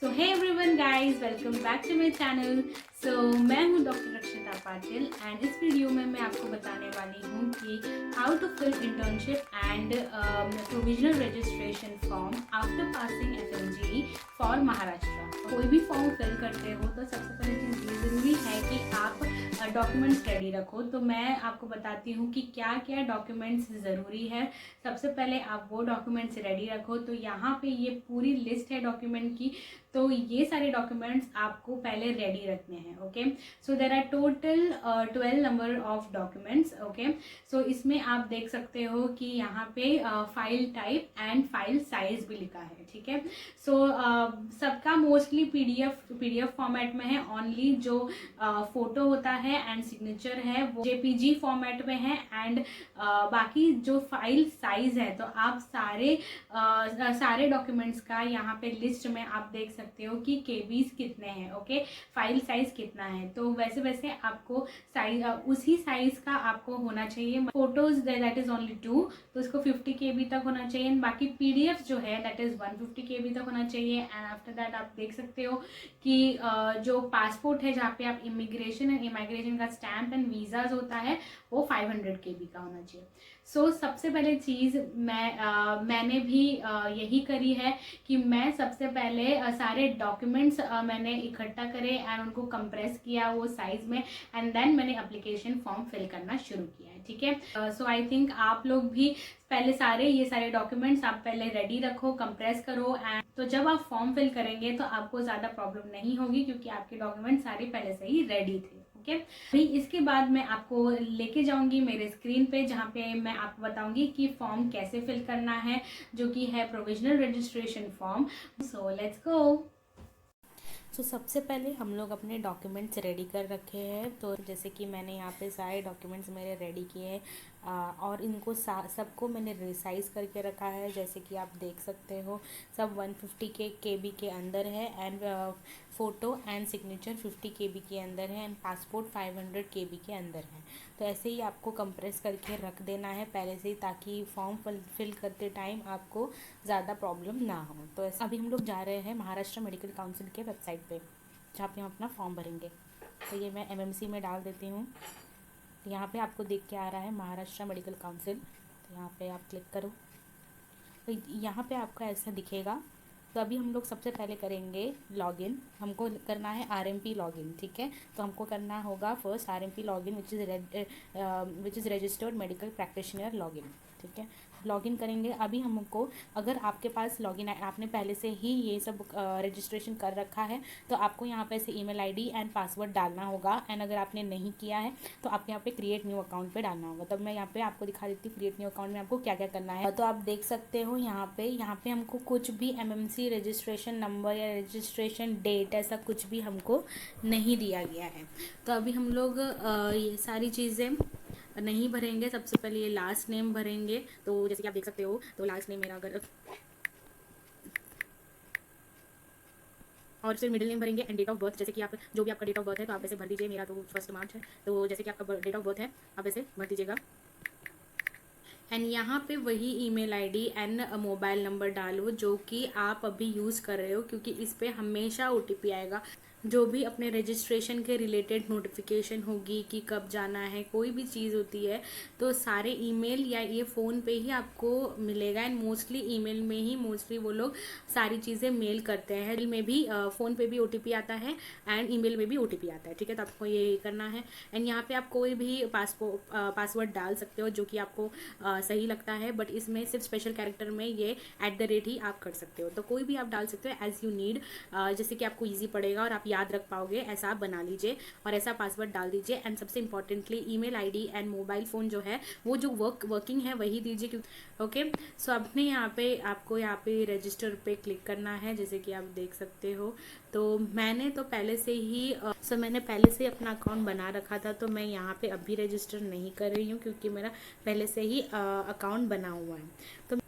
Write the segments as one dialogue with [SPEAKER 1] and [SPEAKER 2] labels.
[SPEAKER 1] So hey everyone guys, welcome back to my channel. मैं हूं doctor रक्षिता Patil and इस वीडियो में मैं आपको बताने वाली हूं कि how to fill internship and provisional registration form after passing FMGE for Maharashtra. कोई भी फॉर्म फिल करते हो तो सबसे पहली चीज़ ये ज़रूरी है कि आप डॉक्यूमेंट्स रेडी रखो। तो मैं आपको बताती हूँ कि क्या क्या डॉक्यूमेंट्स ज़रूरी है। सबसे पहले आप वो डॉक्यूमेंट्स रेडी रखो। तो यहाँ पे ये पूरी लिस्ट है डॉक्यूमेंट की, तो ये सारे डॉक्यूमेंट्स आपको पहले रेडी रखने हैं। Okay, so there are total 12 number of documents. Okay, so इसमें आप देख सकते हो कि यहाँ पे file type and file size भी लिखा है। ठीक है, सो सबका मोस्टली पीडीएफ फॉर्मेट में है। ओनली जो फोटो होता है एंड सिग्नेचर है वो जेपीजी फॉर्मेट में है एंड बाकी जो फाइल साइज है तो आप सारे डॉक्यूमेंट्स का यहाँ पे लिस्ट में आप देख सकते हो कि केबीज कितने हैं। ओके, फाइल साइज कितना है, तो वैसे वैसे आपको साइज उसी साइज का आपको होना चाहिए। फोटोज दैट इज ओनली 2, तो इसको 50 केबी तक होना चाहिए। बाकी पीडीएफ जो है दैट इज 150 केबी तक होना चाहिए। एंड आफ्टर दैट आप देख सकते हो कि जो पासपोर्ट है जहाँ पे आप इमिग्रेशन का स्टैम्प एंड वीज़ाज होता है वो 500 केबी का होना चाहिए। सबसे पहले चीज़ मैंने भी यही करी है कि मैं सबसे पहले सारे डॉक्यूमेंट्स मैंने इकट्ठा करे एंड उनको कंप्रेस किया वो साइज में, एंड देन मैंने एप्लीकेशन फॉर्म फिल करना शुरू किया है। ठीक है, सो आई थिंक आप लोग भी पहले ये सारे डॉक्यूमेंट्स आप पहले रेडी रखो, कंप्रेस करो, एंड तो जब आप फॉर्म फिल करेंगे तो आपको ज़्यादा प्रॉब्लम नहीं होगी क्योंकि आपके डॉक्यूमेंट सारे पहले से ही रेडी थे। ओके, अभी इसके बाद मैं आपको लेके जाऊंगी मेरे स्क्रीन पे जहाँ पे मैं आपको बताऊंगी कि फॉर्म कैसे फिल करना है, जो कि है provisional registration form. So let's go.
[SPEAKER 2] सबसे पहले हम लोग अपने डॉक्यूमेंट्स रेडी कर रखे हैं। तो जैसे कि मैंने यहाँ पे सारे डॉक्यूमेंट्स मेरे रेडी किए हैं और इनको सबको मैंने रिसाइज करके रखा है। जैसे कि आप देख सकते हो सब 150 केबी के अंदर है एंड फ़ोटो एंड सिग्नेचर 50 केबी के अंदर है एंड पासपोर्ट 500 केबी के अंदर है। तो ऐसे ही आपको कंप्रेस करके रख देना है पहले से ही, ताकि फॉर्म फिल करते टाइम आपको ज़्यादा प्रॉब्लम ना हो। तो ऐसे अभी हम लोग जा रहे हैं महाराष्ट्र मेडिकल काउंसिल के वेबसाइट पे, जहाँ पे हम अपना फॉर्म भरेंगे। तो ये मैं एमएमसी में डाल देती हूँ। तो यहाँ पे आपको देख के आ रहा है महाराष्ट्र मेडिकल काउंसिल, तो यहाँ पे आप क्लिक करो। तो यहाँ पे आपका ऐसा दिखेगा। तो अभी हम लोग सबसे पहले करेंगे लॉगिन। हमको करना है आरएमपी लॉगिन। ठीक है, तो हमको करना होगा first RMP login which is registered medical practitioner login. ठीक है, लॉगिन करेंगे। अभी हमको, अगर आपके पास लॉगिन आपने पहले से ही ये सब रजिस्ट्रेशन कर रखा है तो आपको यहाँ पे से ईमेल आईडी एंड पासवर्ड डालना होगा। एंड अगर आपने नहीं किया है तो आपको यहाँ पे क्रिएट न्यू अकाउंट पे डालना होगा। तब मैं यहाँ पे आपको दिखा देती हूँ क्रिएट न्यू अकाउंट में आपको क्या क्या करना है। तो आप देख सकते हो यहाँ पे हमको कुछ भी एमएमसी रजिस्ट्रेशन नंबर या रजिस्ट्रेशन डेट ऐसा कुछ भी हमको नहीं दिया गया है। तो अभी हम लोग ये सारी चीज़ें नहीं भरेंगे। सबसे पहले ये लास्ट नेम भरेंगे। तो जैसे कि आप देख सकते हो, तो लास्ट नेम मेरा अगर, और फिर मिडिल नेम भरेंगे एंड डेट ऑफ बर्थ। जैसे कि आप जो भी आपका डेट ऑफ बर्थ है तो आप ऐसे भर दीजिए। मेरा तो 1 मार्च है, तो जैसे कि आपका डेट ऑफ बर्थ है आप ऐसे भर दीजिएगा। एंड यहाँ पे वही email ID and mobile number डालो जो कि आप अभी यूज़ कर रहे हो, क्योंकि इस पर हमेशा ओटीपी आएगा। जो भी अपने रजिस्ट्रेशन के रिलेटेड नोटिफिकेशन होगी कि कब जाना है, कोई भी चीज़ होती है तो सारे ईमेल या ये फ़ोन पे ही आपको मिलेगा। एंड मोस्टली ईमेल में ही मोस्टली वो लोग सारी चीज़ें मेल करते हैं। ईमेल में भी फ़ोन पे भी ओटीपी आता है एंड ईमेल में भी ओटीपी आता है। ठीक है, तो आपको ये करना है। एंड यहाँ पे आप कोई भी पासवर्ड डाल सकते हो जो कि आपको सही लगता है, बट इसमें सिर्फ स्पेशल कैरेक्टर में ये @ ही आप कर सकते हो। तो कोई भी आप डाल सकते हो एज यू नीड, जैसे कि आपको ईजी पड़ेगा और आप याद रख पाओगे ऐसा आप बना लीजिए और ऐसा पासवर्ड डाल दीजिए। एंड सबसे importantly email ID and mobile phone जो है वो जो वर्किंग है वही दीजिए। ओके, सो आपने आपको यहाँ पे रजिस्टर पे क्लिक करना है, जैसे कि आप देख सकते हो। तो मैंने तो पहले से ही मैंने पहले से अपना अकाउंट बना रखा था, तो मैं यहाँ पे अभी रजिस्टर नहीं कर रही हूँ क्योंकि मेरा पहले से ही अकाउंट बना हुआ है। तो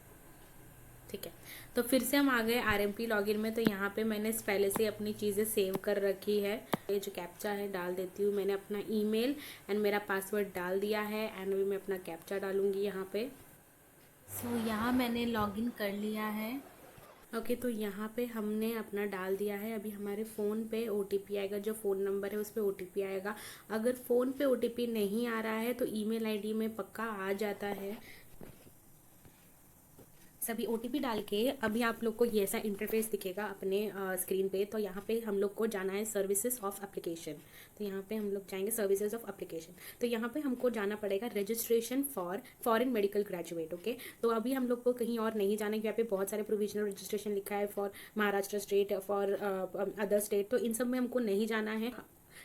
[SPEAKER 2] ठीक है, तो फिर से हम आ गए आरएमपी लॉगिन में। तो यहाँ पे मैंने पहले से अपनी चीज़ें सेव कर रखी है। ये जो कैप्चा है डाल देती हूँ। मैंने अपना ईमेल एंड मेरा पासवर्ड डाल दिया है एंड अभी मैं अपना कैप्चा डालूँगी यहाँ पे। यहाँ मैंने लॉगिन कर लिया है। ओके, तो यहाँ पे हमने अपना डाल दिया है। अभी हमारे फ़ोन पे ओटीपी आएगा, जो फ़ोन नंबर है उस पर ओटीपी आएगा। अगर फ़ोन पे ओटीपी नहीं आ रहा है तो ईमेल आईडी में पक्का आ जाता है। सभी ओटीपी डाल के अभी आप लोग को ये ऐसा इंटरफेस दिखेगा अपने स्क्रीन पे। तो यहाँ पे हम लोग को जाना है सर्विसेज ऑफ एप्लीकेशन। तो यहाँ पे हम लोग जाएंगे सर्विसेज ऑफ एप्लीकेशन। तो यहाँ पे हमको जाना पड़ेगा registration for foreign medical graduate. Okay, तो अभी हम लोग को कहीं और नहीं जाना है। यहाँ पे बहुत सारे प्रोविजनल रजिस्ट्रेशन लिखा है for Maharashtra state, for other state. तो इन सब में हमको नहीं जाना है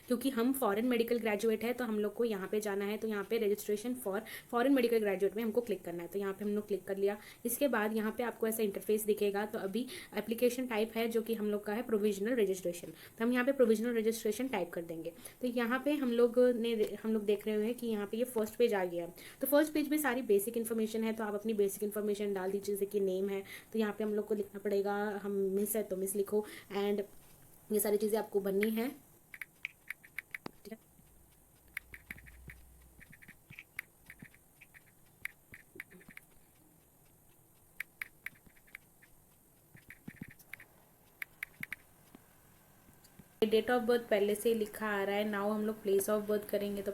[SPEAKER 2] क्योंकि हम फॉरेन मेडिकल ग्रेजुएट है। तो हम लोग को यहाँ पे जाना है। तो यहाँ पे registration for foreign medical graduate में हमको क्लिक करना है। तो यहाँ पे हम लोग क्लिक कर लिया। इसके बाद यहाँ पे आपको ऐसा इंटरफेस दिखेगा। तो अभी एप्लीकेशन टाइप है जो कि हम लोग का है प्रोविजनल रजिस्ट्रेशन। तो हम यहाँ पे प्रोविजनल रजिस्ट्रेशन टाइप कर देंगे। तो यहाँ पे हम लोग देख रहे हैं कि यहाँ पे ये फर्स्ट पेज आ गया है। तो फर्स्ट पेज में सारी बेसिक इन्फॉर्मेशन है। तो आप अपनी बेसिक इन्फॉर्मेशन डाल दीजिए, जैसे कि नेम है तो यहाँ पे हम लोग को लिखना पड़ेगा, हम मिस है तो मिस लिखो, एंड ये सारी चीज़ें आपको भरनी है। डेट ऑफ बर्थ पहले से ही लिखा आ रहा है। नाउ हम लोग प्लेस ऑफ बर्थ करेंगे तो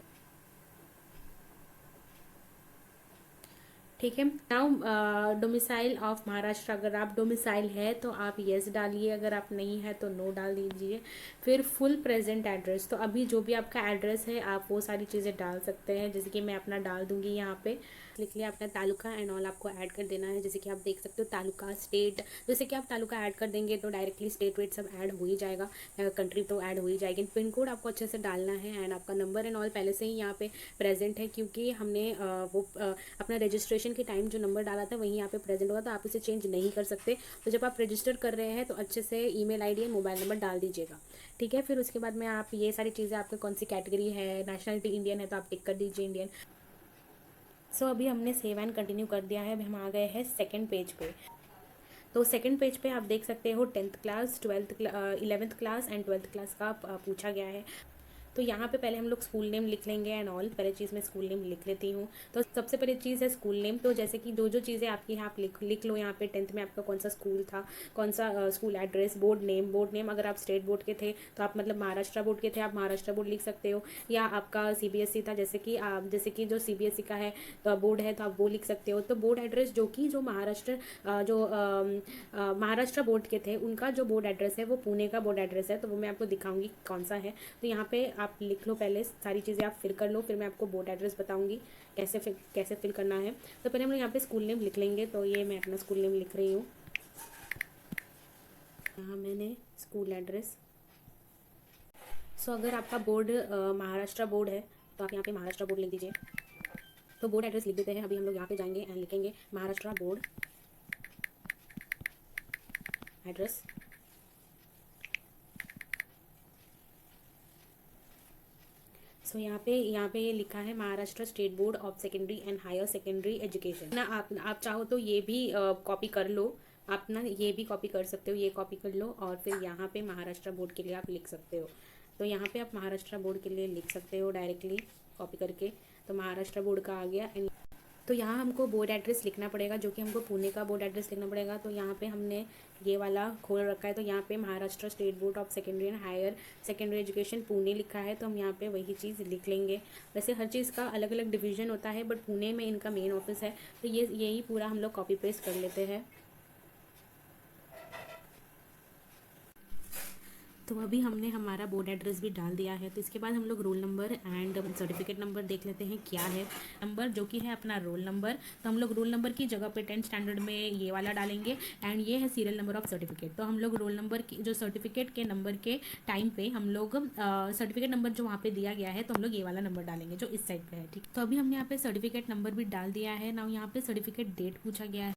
[SPEAKER 2] ठीक है। नाउ डोमिसाइल ऑफ महाराष्ट्र, अगर आप डोमिसाइल है तो आप यस डालिए, अगर आप नहीं है तो नो डाल दीजिए। फिर फुल प्रेजेंट एड्रेस, तो अभी जो भी आपका एड्रेस है आप वो सारी चीज़ें डाल सकते हैं। जैसे कि मैं अपना डाल दूंगी, यहाँ पे लिख लिया अपना तालुका एंड ऑल आपको ऐड कर देना है। जैसे कि आप देख सकते हो तालुका, स्टेट, जैसे कि आप तालुका ऐड कर देंगे तो डायरेक्टली स्टेट वेट सब ऐड हो ही जाएगा, कंट्री तो ऐड हो ही जाएगी। पिन कोड आपको अच्छे से डालना है एंड आपका नंबर एंड ऑल पहले से ही यहाँ पे प्रेजेंट है, क्योंकि हमने अपना रजिस्ट्रेशन के टाइम जो नंबर डाला था वही यहाँ पे प्रेजेंट होगा। तो आप इसे चेंज नहीं कर सकते। तो जब आप रजिस्टर कर रहे हैं तो अच्छे से email ID and mobile number डाल दीजिएगा, ठीक है। फिर उसके बाद में आप ये सारी चीज़ें, आपके कौन सी कैटेगरी है, नेशनलिटी इंडियन है तो आप टिक कर दीजिए इंडियन। सो अभी हमने सेव एंड कंटिन्यू कर दिया है। अभी हम आ गए हैं सेकंड पेज पे। तो सेकंड पेज पे आप देख सकते हो 10th class, 11th class and 12th class का पूछा गया है। तो यहाँ पे पहले हम लोग स्कूल नेम लिख लेंगे एंड ऑल। पहले चीज़ मैं स्कूल नेम लिख लेती हूँ। तो सबसे पहले चीज़ है स्कूल नेम। तो जैसे कि जो चीज़ें आपकी यहाँ आप लिख लो। यहाँ पे 10th में आपका कौन सा स्कूल था, कौन सा स्कूल एड्रेस, बोर्ड नेम अगर आप स्टेट बोर्ड के थे तो आप मतलब महाराष्ट्र बोर्ड के थे, आप महाराष्ट्र बोर्ड लिख सकते हो। या आपका सीबीएसई था, जैसे कि जो सीबीएसई का है तो बोर्ड है तो आप वो लिख सकते हो। तो बोर्ड एड्रेस जो महाराष्ट्र बोर्ड के थे उनका जो बोर्ड एड्रेस है वो पुणे का बोर्ड एड्रेस है। तो वो मैं आपको दिखाऊंगी कौन सा है। तो यहाँ पे आप लिख लो, पहले सारी चीज़ें आप फिल कर लो, फिर मैं आपको बोर्ड एड्रेस बताऊंगी कैसे फिल करना है। तो पहले हम लोग यहाँ पे स्कूल नेम लिख लेंगे। तो ये मैं अपना स्कूल नेम लिख रही हूँ। यहाँ मैंने स्कूल एड्रेस। सो अगर आपका बोर्ड महाराष्ट्र बोर्ड है तो आप यहाँ पे महाराष्ट्र बोर्ड लिख दीजिए। तो बोर्ड एड्रेस लिख देते हैं। अभी हम लोग यहाँ पे जाएंगे एंड लिखेंगे महाराष्ट्र बोर्ड एड्रेस। सो यहाँ पे ये लिखा है Maharashtra state board of secondary and higher secondary education ना। आप चाहो तो ये भी कॉपी कर लो, आप ना ये भी कॉपी कर सकते हो, ये कॉपी कर लो और फिर यहाँ पे महाराष्ट्र बोर्ड के लिए आप लिख सकते हो। तो यहाँ पे आप महाराष्ट्र बोर्ड के लिए लिख सकते हो डायरेक्टली कॉपी करके। तो महाराष्ट्र बोर्ड का आ गया। एंड तो यहाँ हमको बोर्ड एड्रेस लिखना पड़ेगा, जो कि हमको पुणे का बोर्ड एड्रेस लिखना पड़ेगा। तो यहाँ पे हमने ये वाला खोल रखा है। तो यहाँ पे Maharashtra state board of secondary and higher secondary education Pune लिखा है। तो हम यहाँ पे वही चीज़ लिख लेंगे। वैसे हर चीज़ का अलग अलग डिवीज़न होता है, बट पुणे में इनका मेन ऑफिस है। तो यही पूरा हम लोग कॉपी पेस्ट कर लेते हैं। तो अभी हमने हमारा बोर्ड एड्रेस भी डाल दिया है। तो इसके बाद हम लोग roll number and certificate number देख लेते हैं क्या है। नंबर जो कि है अपना रोल नंबर। तो हम लोग रोल नंबर की जगह पे 10th स्टैंडर्ड में ये वाला डालेंगे। एंड ये है सीरियल नंबर ऑफ सर्टिफिकेट। तो हम लोग रोल नंबर की जो सर्टिफिकेट के नंबर के टाइम पे हम लोग सर्टिफिकेट नंबर जो वहाँ पे दिया गया है तो हम लोग ये वाला नंबर डालेंगे जो इस साइड पे है, ठीक। तो अभी हमने यहाँ पे सर्टिफिकेट नंबर भी डाल दिया है ना। यहाँ पे सर्टिफिकेट डेट पूछा गया है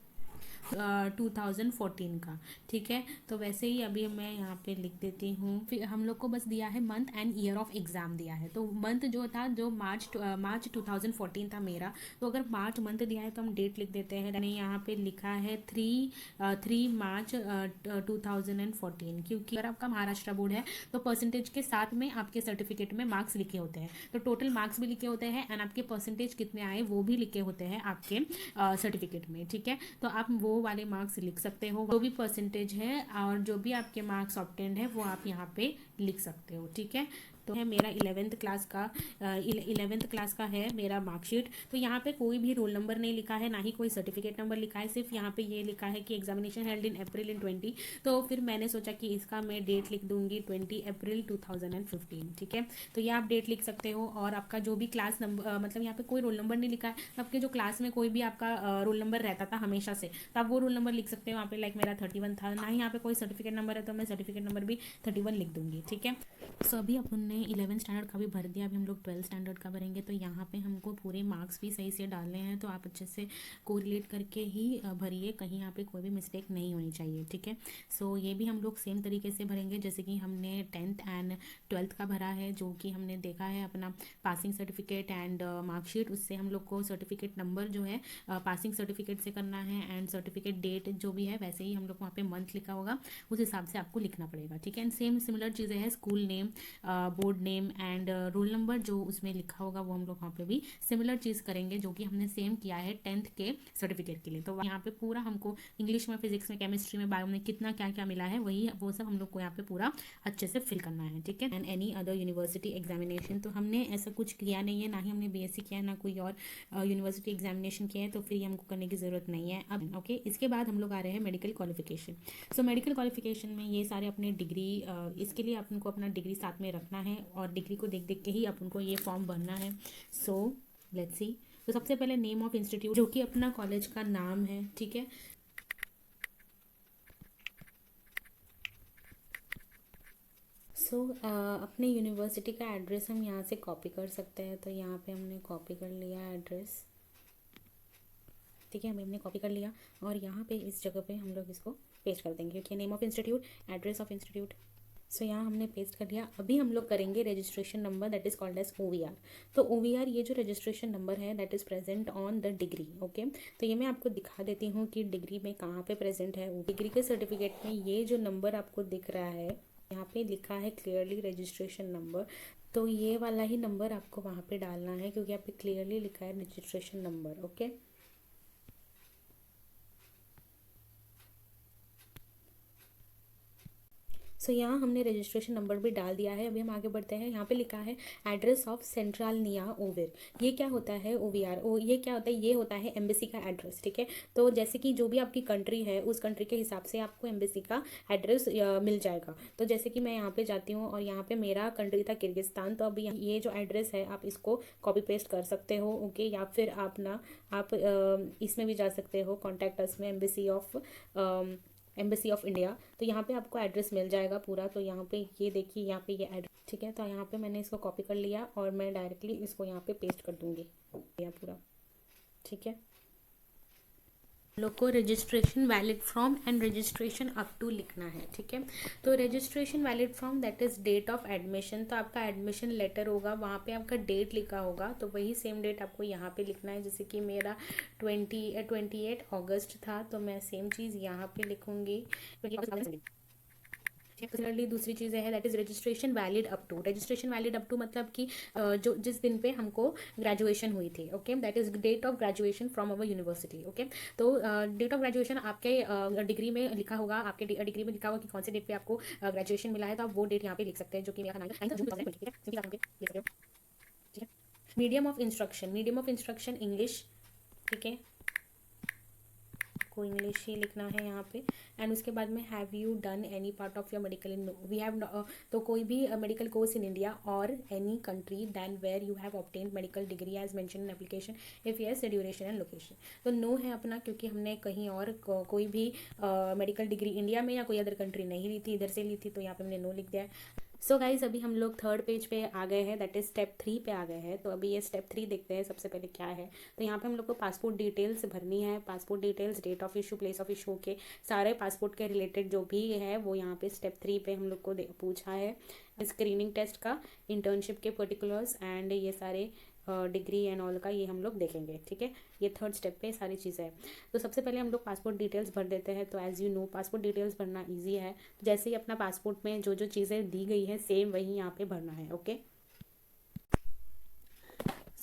[SPEAKER 2] 2014 का, ठीक है। तो वैसे ही अभी मैं यहाँ पे लिख देती हूँ। फिर हम लोग को बस दिया है month and year of exam दिया है। तो मंथ जो था जो मार्च 2014 था मेरा। तो अगर मार्च मंथ दिया है तो हम डेट लिख देते हैं। मैंने यहाँ पे लिखा है 3 मार्च 2014, क्योंकि अगर आपका महाराष्ट्र बोर्ड है तो परसेंटेज के साथ में आपके सर्टिफिकेट में मार्क्स लिखे होते हैं। तो टोटल मार्क्स भी लिखे होते हैं एंड आपके परसेंटेज कितने आए वो भी लिखे होते हैं आपके सर्टिफिकेट में, ठीक है। तो आप वो वो वाले मार्क्स लिख सकते हो, जो भी परसेंटेज है और जो भी आपके मार्क्स ऑब्टेन्ड है वो आप यहाँ पे लिख सकते हो। ठीक है, तो है मेरा 11th क्लास का है मेरा मार्कशीट। तो यहाँ पे कोई भी रोल नंबर नहीं लिखा है, ना ही कोई सर्टिफिकेट नंबर लिखा है, सिर्फ यहाँ पे ये लिखा है कि एग्जामिनेशन हेल्ड इन अप्रैल इन 20। तो फिर मैंने सोचा कि इसका मैं डेट लिख दूंगी 20 अप्रैल 2015। ठीक है, तो ये आप डेट लिख सकते हो। और आपका जो भी क्लास नंबर, मतलब यहाँ पे कोई रोल नंबर नहीं लिखा है, तो आपके जो क्लास में कोई भी आपका रोल नंबर रहता था हमेशा से, तो आप वो रोल नंबर लिख सकते हो यहाँ पे। लाइक मेरा 31 था, ना ही यहाँ पे कोई सर्टिफिकेट नंबर है, तो मैं सर्टिफिकेट नंबर भी 31 लिख दूंगी। ठीक है, सो अभी अपन ने 11th स्टैंडर्ड का भी भर दिया, अभी हम लोग 12th स्टैंडर्ड का भरेंगे। तो यहाँ पे हमको पूरे मार्क्स भी सही से डालने हैं, तो आप अच्छे से कोरिलेट करके ही भरिए, कहीं यहाँ पे कोई भी मिस्टेक नहीं होनी चाहिए। ठीक है, सो ये भी हम लोग सेम तरीके से भरेंगे जैसे कि हमने 10th एंड 12th का भरा है, जो कि हमने देखा है अपना पासिंग सर्टिफिकेट एंड मार्कशीट, उससे हम लोग को सर्टिफिकेट नंबर जो है पासिंग सर्टिफिकेट से करना है, एंड सर्टिफिकेट डेट जो भी है वैसे ही हम लोग वहाँ पे मंथ लिखा होगा, उस हिसाब से आपको लिखना पड़ेगा। ठीक है, एंड सेम सिमिलर चीज़ें हैं, school name, board name and roll number जो उसमें लिखा होगा वो हम लोग वहाँ पे भी सिमिलर चीज़ करेंगे, जो कि हमने सेम किया है 10th के सर्टिफिकेट के लिए। तो यहाँ पे पूरा हमको इंग्लिश में, फिजिक्स में, केमिस्ट्री में, बायो में कितना क्या क्या मिला है वही वो सब हम लोग को यहाँ पे पूरा अच्छे से फिल करना है। ठीक है, and any other university examination, तो हमने ऐसा कुछ किया नहीं है, ना ही हमने बीएससी किया है, ना कोई और यूनिवर्सिटी एग्जामिनेशन किया है, तो फिर ये हमको करने की ज़रूरत नहीं है अब। ओके, इसके बाद हम लोग आ रहे हैं medical qualification. So medical qualification में ये सारे अपने डिग्री, इसके लिए अपन को अपना डिग्री साथ में रखना है, और डिग्री को देख देख के ही अपन को ये फॉर्म भरना है। सो लेट्स सी, तो सबसे पहले नेम ऑफ इंस्टीट्यूट, जो कि अपना कॉलेज का नाम है। ठीक है, सो अपने यूनिवर्सिटी का एड्रेस हम यहाँ से कॉपी कर सकते हैं, तो यहाँ पे हमने कॉपी कर लिया एड्रेस। ठीक है, हमने कॉपी कर लिया, और यहाँ पे इस जगह पे हम लोग इसको पेस्ट कर देंगे, क्योंकि name of institute, address of institute. So यहाँ हमने पेस्ट कर लिया। अभी हम लोग करेंगे registration number, that is called as OVR। तो OVR ये जो रजिस्ट्रेशन नंबर है that is present on the degree. Okay, तो ये मैं आपको दिखा देती हूँ कि डिग्री में कहाँ पे प्रेजेंट है। डिग्री के सर्टिफिकेट में ये जो नंबर आपको दिख रहा है, यहाँ पे लिखा है क्लियरली रजिस्ट्रेशन नंबर, तो ये वाला ही नंबर आपको वहाँ पे डालना है, क्योंकि यहाँ पे क्लियरली लिखा है रजिस्ट्रेशन नंबर। ओके, सो यहाँ हमने रजिस्ट्रेशन नंबर भी डाल दिया है। अभी हम आगे बढ़ते हैं। यहाँ पे लिखा है एड्रेस ऑफ सेंट्रालनिया ओविर। ये क्या होता है OVR? ये क्या होता है? ये होता है एम्बेसी का एड्रेस। ठीक है, तो जैसे कि जो भी आपकी कंट्री है उस कंट्री के हिसाब से आपको एम्बेसी का एड्रेस मिल जाएगा। तो जैसे कि मैं यहाँ पे जाती हूँ और यहाँ पे मेरा कंट्री था किर्गिस्तान, तो अभी ये जो एड्रेस है आप इसको कॉपी पेस्ट कर सकते हो। ओके, या फिर आप इसमें भी जा सकते हो, कॉन्टैक्ट अस में, एम्बेसी ऑफ इंडिया। तो यहाँ पे आपको एड्रेस मिल जाएगा पूरा। तो यहाँ पे ये देखिए, यहाँ पे ये एड्रेस। ठीक है, तो यहाँ पे मैंने इसको कॉपी कर लिया और मैं डायरेक्टली इसको यहाँ पे पेस्ट कर दूँगी यहाँ पूरा। ठीक है, लोग को registration valid from and registration up to लिखना है। ठीक है, तो registration valid from that is date of admission, तो आपका एडमिशन लेटर होगा, वहाँ पे आपका डेट लिखा होगा, तो वही सेम डेट आपको यहाँ पे लिखना है। जैसे कि मेरा 28 अगस्त था, तो मैं सेम चीज़ यहाँ पे लिखूँगी। सिमिलरली दूसरी चीज़ है that is registration valid up to. Registration valid up to मतलब कि जो जिस दिन पे हमको ग्रेजुएशन हुई थी। Okay, that is date of graduation from our university. Okay, तो डेट ऑफ ग्रेजुएशन आपके डिग्री में लिखा होगा, आपके डिग्री में लिखा होगा कि कौन से डेट पे आपको ग्रेजुएशन मिला है, तो आप वो डेट यहाँ पे लिख सकते हैं, जो कि मेरा 9 जून 2020। ठीक है, सिंपल आप लिख सकते हो। ठीक है, मीडियम ऑफ इंस्ट्रक्शन इंग्लिश। ठीक है, को इंग्लिश ही लिखना है यहाँ पे। एंड उसके बाद में have you done any part of your medical in we have, तो कोई भी मेडिकल कोर्स इन इंडिया और any country than where you have obtained medical degree as mention in application, if yes duration and location. तो no है अपना, क्योंकि हमने कहीं और कोई भी मेडिकल डिग्री इंडिया में या कोई अदर कंट्री नहीं ली थी, इधर से ली थी, तो यहाँ पे हमने नो लिख दिया है। सो गाइज अभी हम लोग 3rd पेज पे आ गए हैं, दैट इज स्टेप 3 पे आ गए हैं। तो अभी ये स्टेप 3 देखते हैं सबसे पहले क्या है। तो यहाँ पे हम लोग को पासपोर्ट डिटेल्स भरनी है। Passport details, date of issue, place of issue के सारे पासपोर्ट के रिलेटेड जो भी है वो यहाँ पे स्टेप 3 पे हम लोग को पूछा है। स्क्रीनिंग टेस्ट का, इंटर्नशिप के पर्टिकुलर्स एंड ये सारे डिग्री एंड ऑल का ये हम लोग देखेंगे। ठीक है, ये 3rd स्टेप पे सारी चीज़ें हैं। तो सबसे पहले हम लोग पासपोर्ट डिटेल्स भर देते हैं। तो as you know passport details भरना इजी है। तो जैसे ही अपना पासपोर्ट में जो जो चीज़ें दी गई है सेम वही यहाँ पे भरना है। ओके,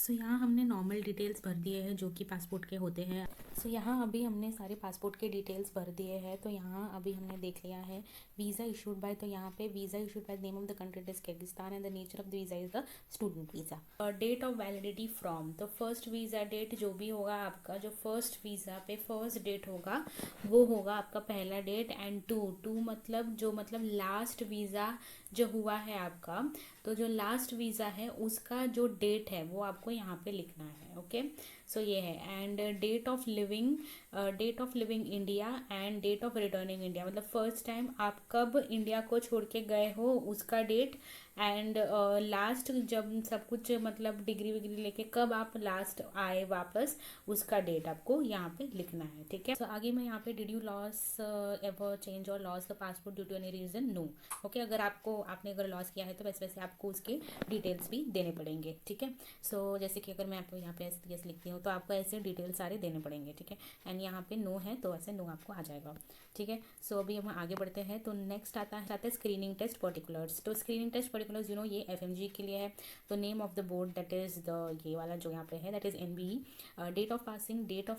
[SPEAKER 2] सो यहाँ हमने नॉर्मल डिटेल्स भर दिए हैं जो कि पासपोर्ट के होते हैं। सो यहाँ अभी हमने सारे पासपोर्ट के डिटेल्स भर दिए हैं। तो यहाँ अभी हमने देख लिया है वीज़ा इशूड बाय, तो यहाँ पे visa issued by name of the country is Kyrgyzstan and the nature of the visa is the student visa. Date of validity from, तो फर्स्ट वीज़ा डेट जो भी होगा आपका, जो फर्स्ट वीज़ा पे फर्स्ट डेट होगा वो होगा आपका पहला डेट। एंड टू मतलब जो मतलब लास्ट वीज़ा जो हुआ है आपका, तो जो लास्ट वीज़ा है उसका जो डेट है वो आपको यहाँ पे लिखना है। ओके, सो ये है। And date of leaving India and date of returning India, मतलब फर्स्ट टाइम आप कब इंडिया को छोड़ के गए हो उसका डेट। एंड लास्ट जब सब कुछ मतलब डिग्री विग्री लेके कब आप लास्ट आए वापस, उसका डेट आपको यहाँ पे लिखना है। ठीक है, तो आगे मैं यहाँ पे did you loss ever change or loss the passport due to any reason, no. Okay, अगर आपने अगर लॉस किया है तो वैसे वैसे आपको उसके डिटेल्स भी देने पड़ेंगे। ठीक है, सो जैसे कि अगर मैं आपको यहाँ पे ऐसे लिखती हूँ तो आपको ऐसे डिटेल्स सारे देने पड़ेंगे। ठीक है, एंड यहाँ पे नो है तो ऐसे नो आपको आ जाएगा। ठीक है, सो अभी हम आगे बढ़ते हैं। तो नेक्स्ट आता है स्क्रीनिंग टेस्ट पर्टिकुलर्स। तो स्क्रीनिंग टेस्ट पर्टिकुलर्स ये FMG के लिए है। तो name of the board that is the, ये वाला जो यहाँ पे है that is NBE। Date of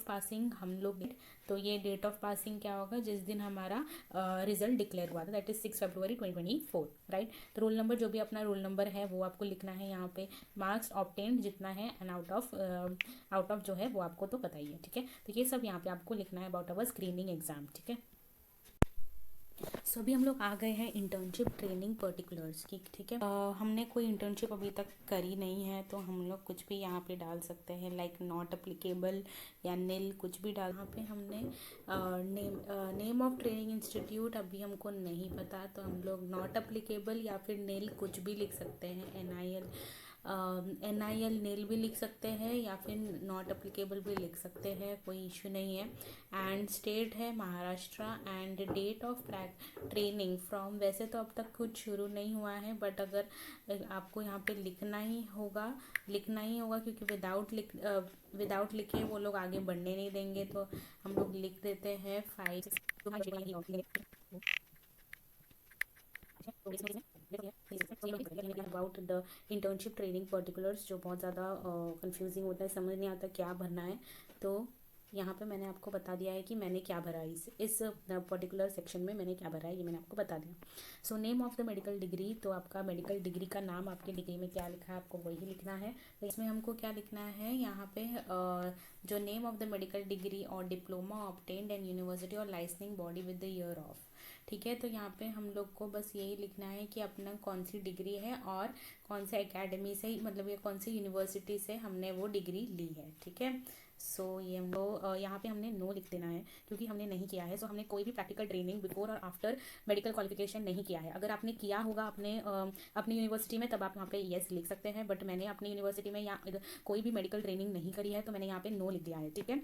[SPEAKER 2] passing हम लोग, तो ये डेट ऑफ पासिंग क्या होगा, जिस दिन हमारा रिजल्ट डिक्लेयर हुआ था दैट इज 6 फरवरी 2024, राइट। तो रोल नंबर, जो भी अपना रोल नंबर है वो आपको लिखना है यहाँ पे। मार्क्स ऑब्टेन्ड जितना है एंड आउट ऑफ जो है वो आपको तो पता ही है। ठीक है, तो ये सब यहाँ पे आपको लिखना है अबाउट अवर स्क्रीनिंग एग्जाम। ठीक है, सो अभी हम लोग आ गए हैं इंटर्नशिप ट्रेनिंग पर्टिकुलर्स की। ठीक है, हमने कोई इंटर्नशिप अभी तक करी नहीं है तो हम लोग कुछ भी यहाँ पे डाल सकते हैं, लाइक नॉट अप्लीकेबल या नील, कुछ भी डाल। यहाँ पे हमने नेम ऑफ ट्रेनिंग इंस्टीट्यूट अभी हमको नहीं पता, तो हम लोग नॉट अप्लीकेबल या फिर नील कुछ भी लिख सकते हैं। NIL नील भी लिख सकते हैं या फिर नॉट अप्लीकेबल भी लिख सकते हैं, कोई इशू नहीं है। एंड स्टेट है Maharashtra. And date of training from, वैसे तो अब तक कुछ शुरू नहीं हुआ है बट अगर आपको यहाँ पे लिखना ही होगा क्योंकि विदाउट लिखे वो लोग आगे बढ़ने नहीं देंगे, तो हम लोग लिख देते हैं 5 about the internship training particulars, जो बहुत ज़्यादा कंफ्यूजिंग होता है, समझ नहीं आता क्या भरना है। तो यहाँ पे मैंने आपको बता दिया है कि मैंने क्या भरा है, इस पर्टिकुलर सेक्शन में मैंने क्या भरा है ये मैंने आपको बता दिया। So name of the medical degree, तो आपका मेडिकल डिग्री का नाम आपकी डिग्री में क्या लिखा है आपको वही लिखना है। तो इसमें हमको क्या लिखना है यहाँ पे, जो name of the medical degree और डिप्लोमा ऑब्टेन्ड एंड यूनिवर्सिटी और licensing body with the year of. ठीक है, तो यहाँ पे हम लोग को बस यही लिखना है कि अपना कौन सी डिग्री है और कौन से एकेडमी से, मतलब ये कौन सी यूनिवर्सिटी से हमने वो डिग्री ली है। ठीक है, सो ये हम लोग यहाँ पे हमने नो लिख देना है क्योंकि हमने नहीं किया है। सो हमने कोई भी प्रैक्टिकल ट्रेनिंग बिफोर और आफ्टर मेडिकल क्वालिफिकेशन नहीं किया है। अगर आपने किया होगा अपनी यूनिवर्सिटी में तब आप यहाँ पे येस लिख सकते हैं, बट मैंने अपनी यूनिवर्सिटी में या कोई भी मेडिकल ट्रेनिंग नहीं करी है तो मैंने यहाँ पे नो लिख दिया है। ठीक है,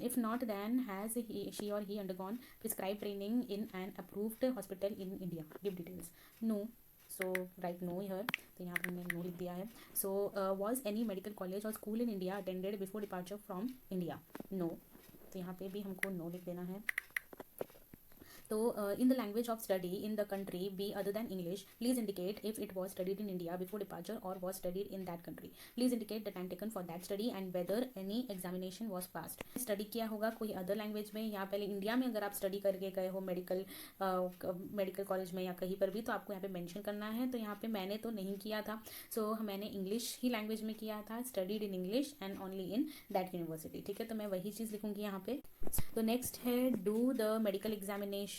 [SPEAKER 2] if not then has she or he undergone prescribed training in an approved hospital in India, give details, no. So write no here, तो यहाँ पर मैंने नो लिख दिया है। So was any medical college or school in India attended before departure from India, no. तो यहाँ पे भी हमको नो लिख देना है। तो in the language of study in the country be other than English, please indicate if it was studied in India before departure or was studied in that country, please indicate the time taken for that study and whether any examination was passed. Study किया होगा कोई other language में या पहले India में अगर आप study करके गए हो मेडिकल कॉलेज में या कहीं पर भी, तो आपको यहाँ पे मेंशन करना है। तो यहाँ पे मैंने तो नहीं किया था, सो मैंने इंग्लिश ही लैंग्वेज में किया था, studied in English and only in that university. ठीक है, तो मैं वही चीज़ लिखूंगी यहाँ पे। तो नेक्स्ट है do the medical examination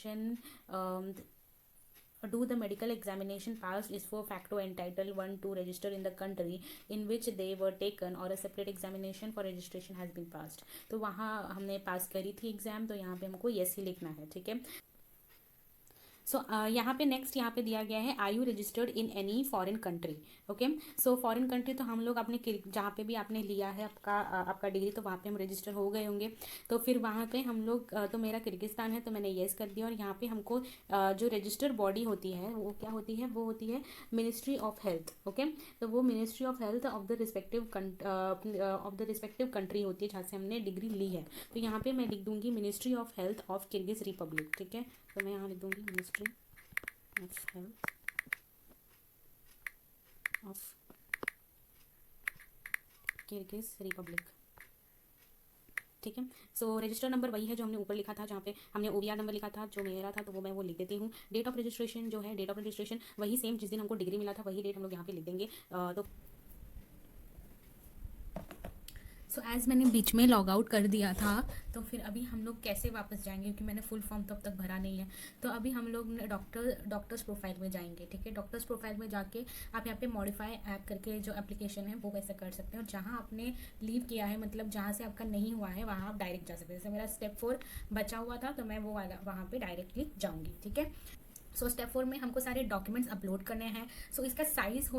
[SPEAKER 2] passed is for facto entitled one to register in the country in which they were taken or a separate examination for registration has been passed। तो वहाँ हमने पास करी थी एग्जाम, तो यहाँ पे हमको यस ही लिखना है। ठीक है, सो यहाँ पे नेक्स्ट यहाँ पे दिया गया है are you registered in any foreign country. Okay, so foreign country तो हम लोग अपने जहाँ पे भी आपने लिया है आपका डिग्री, तो वहाँ पे हम रजिस्टर हो गए होंगे। तो फिर वहाँ पे हम लोग तो मेरा किर्गिस्तान है तो मैंने येस कर दिया। और यहाँ पे हमको जो रजिस्टर बॉडी होती है वो क्या होती है, वो होती है मिनिस्ट्री ऑफ हेल्थ। ओके, तो वो ministry of health of the respective country होती है जहाँ से हमने डिग्री ली है। तो यहाँ पे मैं लिख दूंगी ministry of health of Kyrgyz Republic. ठीक है, तो मैं यहाँ लिख दूंगी ministry of health of Kyrgyz Republic. ठीक है। सो रजिस्टर नंबर वही है जो हमने ऊपर लिखा था, जहाँ पे हमने OVR नंबर लिखा था जो मेरा था, तो वो मैं वो लिख देती हूँ। डेट ऑफ रजिस्ट्रेशन जो है, डेट ऑफ रजिस्ट्रेशन वही सेम जिस दिन हमको डिग्री मिला था, वही डेट हम लोग यहाँ पे लिख देंगे। तो सो एज़ मैंने बीच में लॉग आउट कर दिया था, तो फिर अभी हम लोग कैसे वापस जाएंगे, क्योंकि मैंने फुल फॉर्म तो अब तक भरा नहीं है। तो अभी हम लोग डॉक्टर्स प्रोफाइल में जाएंगे। ठीक है, डॉक्टर्स प्रोफाइल में जाके आप यहाँ पे मॉडिफाई ऐप करके जो एप्लीकेशन है वो वैसे कर सकते हैं, और जहाँ आपने लीव किया है, मतलब जहाँ से आपका नहीं हुआ है वहाँ आप डायरेक्ट जा सकते हैं। जैसे मेरा स्टेप 4 बचा हुआ था, तो मैं वो वाला वहाँ पर डायरेक्टली जाऊँगी। ठीक है। सो स्टेप 4 में हमको सारे डॉक्यूमेंट्स अपलोड करने हैं। सो इसका साइज़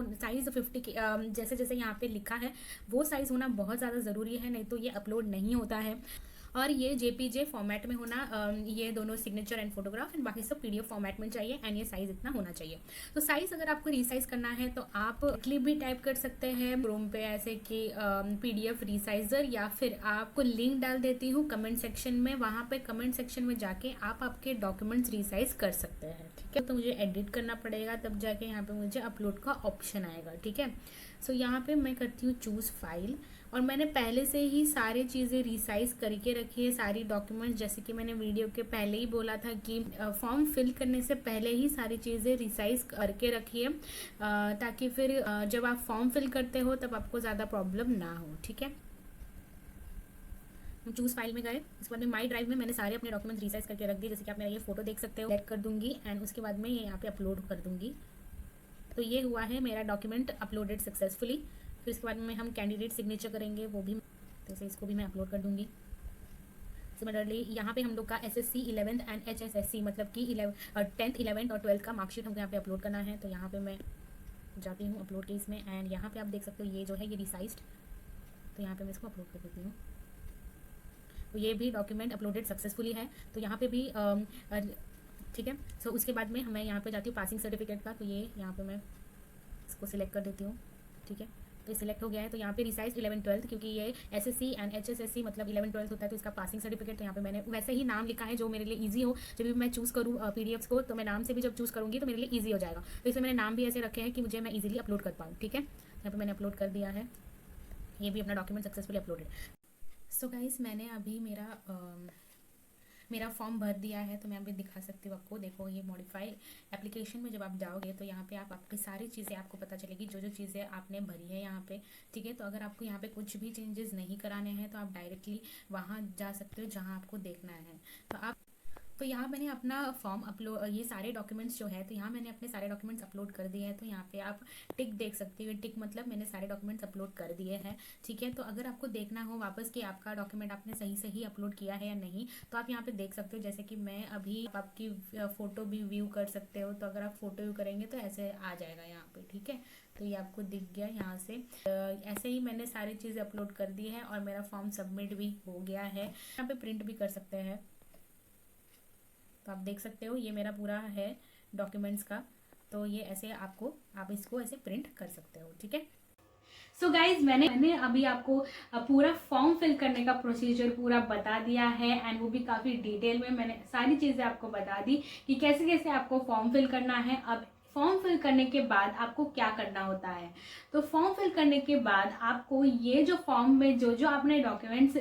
[SPEAKER 2] 50 के जैसे जैसे यहाँ पे लिखा है वो साइज़ होना बहुत ज़्यादा ज़रूरी है, नहीं तो ये अपलोड नहीं होता है। और ये JPG फॉर्मेट में होना, ये दोनों सिग्नेचर एंड फोटोग्राफ एंड बाकी सब PDF फॉर्मेट में चाहिए, एंड ये साइज़ इतना होना चाहिए। तो साइज़ अगर आपको रीसाइज करना है तो आप क्लिप भी टाइप कर सकते हैं क्रोम पे, ऐसे कि PDF रीसाइजर, या फिर आपको लिंक डाल देती हूँ कमेंट सेक्शन में, वहाँ पे कमेंट सेक्शन में जाके आप आपके डॉक्यूमेंट्स रीसाइज कर सकते हैं। ठीक है, तो मुझे एडिट करना पड़ेगा, तब जाके यहाँ पे मुझे अपलोड का ऑप्शन आएगा। ठीक है। सो यहाँ पे मैं करती हूँ चूज़ फाइल, और मैंने पहले से ही सारी चीज़ें रिसाइज करके रखी है, सारी डॉक्यूमेंट्स, जैसे कि मैंने वीडियो के पहले ही बोला था कि फॉर्म फिल करने से पहले ही सारी चीज़ें रिसाइज करके रखिए, ताकि फिर जब आप फॉर्म फिल करते हो तब आपको ज़्यादा प्रॉब्लम ना हो। ठीक है। हम चूज़ फाइल में गए, उसके बाद में माई ड्राइव में मैंने सारे अपने डॉक्यूमेंट्स रिसाइज करके रख दिए, जैसे कि आप मेरा ये फोटो देख सकते हो। सेलेक्ट कर दूंगी एंड उसके बाद में ये यहाँ पे अपलोड कर दूंगी। तो ये हुआ है मेरा डॉक्यूमेंट अपलोडेड सक्सेसफुली। फिर इसके बाद में हम कैंडिडेट सिग्नेचर करेंगे, वो भी जैसे इसको भी मैं अपलोड कर दूंगी। सिमिलरली यहाँ पे हम लोग का SSC 11th एंड HSSC मतलब कि 10th 11th और 12th का मार्कशीट हमको यहाँ पे अपलोड करना है। तो यहाँ पे मैं जाती हूँ अपलोड के इसमें, एंड यहाँ पे आप देख सकते हो ये जो है ये रिसाइज्ड, तो यहाँ पे मैं इसको अपलोड कर देती हूँ। तो ये भी डॉक्यूमेंट अपलोडेड सक्सेसफुली है। तो यहाँ पे भी ठीक है। सो उसके बाद में मैं यहाँ पे जाती हूँ पासिंग सर्टिफिकेट का, तो ये यहाँ पे मैं इसको सिलेक्ट कर देती हूँ। ठीक है, तो सिलेक्ट हो गया है। तो यहाँ पे रिसाइज 11 12 क्योंकि ये SSC एंड HSSC मतलब 11 12 होता है, तो इसका पासिंग सर्टिफिकेट, तो यहाँ पे मैंने वैसे ही नाम लिखा है जो मेरे लिए ईजी हो। जब भी मैं चूज़ करूँ PDFs को, तो मैं नाम से भी जब चूज़ करूँगी तो मेरे लिए ईजी हो जाएगा। तो इसमें मैंने नाम भी ऐसे रखे हैं कि मुझे मैं ईजिली अपलोड कर पाऊँ। ठीक है, यहाँ पर मैंने अपलोड कर दिया है, ये भी अपना document successfully uploaded. So guys, मैंने अभी मेरा फॉर्म भर दिया है, तो मैं अभी दिखा सकती हूँ आपको। देखो, ये मॉडिफाई एप्लीकेशन में जब आप जाओगे तो यहाँ पे आपकी सारी चीज़ें आपको पता चलेगी, जो जो चीज़ें आपने भरी है यहाँ पे। ठीक है, तो अगर आपको यहाँ पे कुछ भी चेंजेस नहीं कराने हैं तो आप डायरेक्टली वहाँ जा सकते हो जहाँ आपको देखना है। तो यहाँ मैंने अपना फॉर्म अपलोड, ये सारे डॉक्यूमेंट्स जो है, तो यहाँ मैंने अपने सारे डॉक्यूमेंट्स अपलोड कर दिए हैं। तो यहाँ पे आप टिक देख सकते हो, टिक मतलब मैंने सारे डॉक्यूमेंट्स अपलोड कर दिए हैं। ठीक है, तो अगर आपको देखना हो वापस कि आपका डॉक्यूमेंट आपने सही अपलोड किया है या नहीं, तो आप यहाँ पे देख सकते हो। जैसे कि मैं अभी आपकी फ़ोटो भी व्यू कर सकते हो, तो अगर आप फ़ोटो व्यू करेंगे तो ऐसे आ जाएगा यहाँ पे। ठीक है, तो ये आपको दिख गया यहाँ से। ऐसे ही मैंने सारी चीज़ें अपलोड कर दी है और मेरा फॉर्म सबमिट भी हो गया है। यहाँ पे प्रिंट भी कर सकते हैं, तो आप देख सकते हो ये मेरा पूरा है डॉक्यूमेंट्स का। तो ये ऐसे आप इसको ऐसे प्रिंट कर सकते हो। ठीक है।
[SPEAKER 1] सो गाइज, मैंने अभी आपको पूरा फॉर्म फिल करने का प्रोसीजर पूरा बता दिया है, एंड वो भी काफ़ी डिटेल में मैंने सारी चीज़ें आपको बता दी कि कैसे कैसे आपको फॉर्म फिल करना है। अब फॉर्म फिल करने के बाद आपको क्या करना होता है, तो फॉर्म फिल करने के बाद आपको ये जो फॉर्म में जो जो आपने डॉक्यूमेंट्स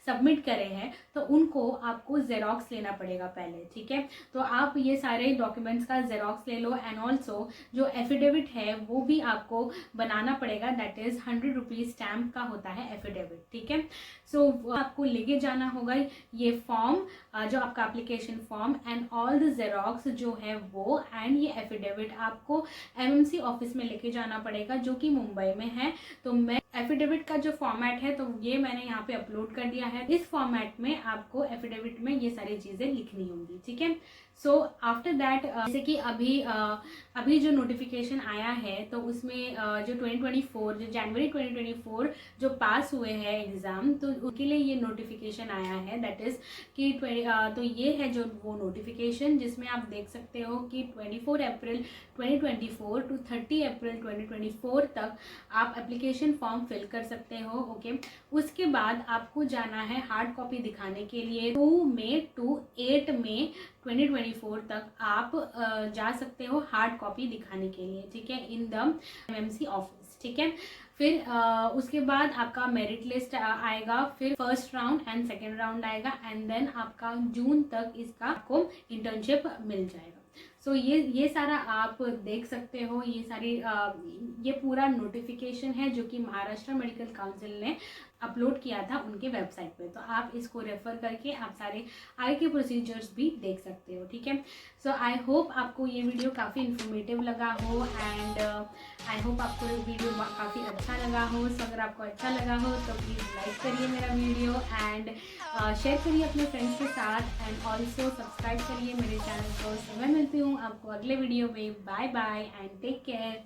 [SPEAKER 1] सबमिट करे हैं, तो उनको आपको जेरोक्स लेना पड़ेगा पहले। ठीक है, तो आप ये सारे डॉक्यूमेंट्स का जेरोक्स ले लो, एंड ऑल्सो जो एफिडेविट है वो भी आपको बनाना पड़ेगा, दैट इज 100 रुपीज़ स्टैम्प का होता है एफिडेविट। ठीक है, सो आपको लेके जाना होगा ये फॉर्म, जो आपका application form and all the xerox जो है वो, एंड ये एफिडेविट आपको MMC ऑफिस में लेके जाना पड़ेगा, जो कि मुंबई में है। तो मैं एफिडेविट का जो फॉर्मेट है, तो ये मैंने यहाँ पे अपलोड कर दिया है। इस फॉर्मेट में आपको एफिडेविट में ये सारी चीजें लिखनी होंगी। ठीक है, सो आफ्टर दैट जैसे कि अभी जो नोटिफिकेशन आया है, तो उसमें जो 2024 जो जनवरी 2024 जो पास हुए हैं एग्जाम, तो उनके लिए ये नोटिफिकेशन आया है, दैट इज कि तो ये है जो वो नोटिफिकेशन जिसमें आप देख सकते हो कि 24 अप्रैल 2024 टू 30 अप्रैल 2024 तक आप एप्लीकेशन फॉर्म फिल कर सकते हो। ओके, उसके बाद आपको जाना है हार्ड कॉपी दिखाने के लिए 2 मई टू 8 मई 2024 तक आप जा सकते हो हार्ड कॉपी दिखाने के लिए, ठीक है, इन द एमएमसी ऑफिस, ठीक है। फिर उसके बाद आपका मेरिट लिस्ट आएगा, फिर first round and second round आएगा, एंड देन आपका जून तक इसका आपको इंटर्नशिप मिल जाएगा। सो ये सारा आप देख सकते हो, ये सारी ये पूरा नोटिफिकेशन है जो कि महाराष्ट्र मेडिकल काउंसिल ने अपलोड किया था उनके वेबसाइट पे। तो आप इसको रेफर करके आप सारे आगे के प्रोसीजर्स भी देख सकते हो, ठीक है। सो आई होप आपको ये वीडियो काफ़ी इन्फॉर्मेटिव लगा हो, एंड आई होप आपको वीडियो काफ़ी अच्छा लगा हो। सो अगर आपको अच्छा लगा हो तो प्लीज़ लाइक करिए मेरा वीडियो, एंड शेयर करिए अपने फ्रेंड्स के साथ, एंड ऑल्सो सब्सक्राइब करिए मेरे चैनल को। मैं मिलती हूँ आपको अगले वीडियो में। Bye bye and take care.